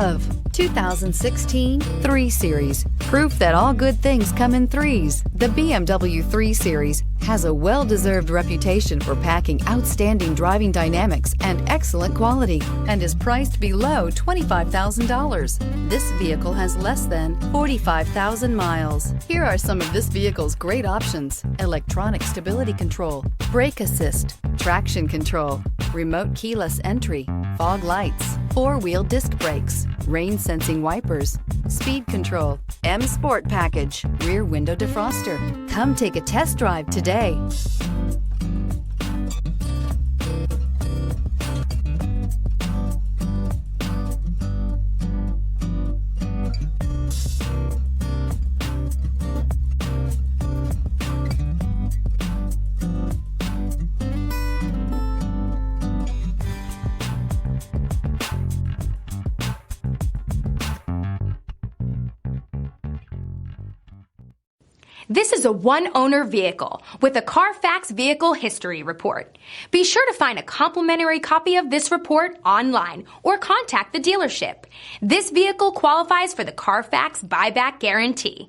of 2016 3 Series. Proof that all good things come in threes. The BMW 3 Series has a well-deserved reputation for packing outstanding driving dynamics and excellent quality, and is priced below $25,000. This vehicle has less than 45,000 miles. Here are some of this vehicle's great options: electronic stability control, brake assist, traction control, remote keyless entry, fog lights, 4-wheel disc brakes, rain sensing wipers, speed control, M Sport package, rear window defroster. Come take a test drive today. This is a one-owner vehicle with a Carfax Vehicle History Report. Be sure to find a complimentary copy of this report online or contact the dealership. This vehicle qualifies for the Carfax Buyback Guarantee.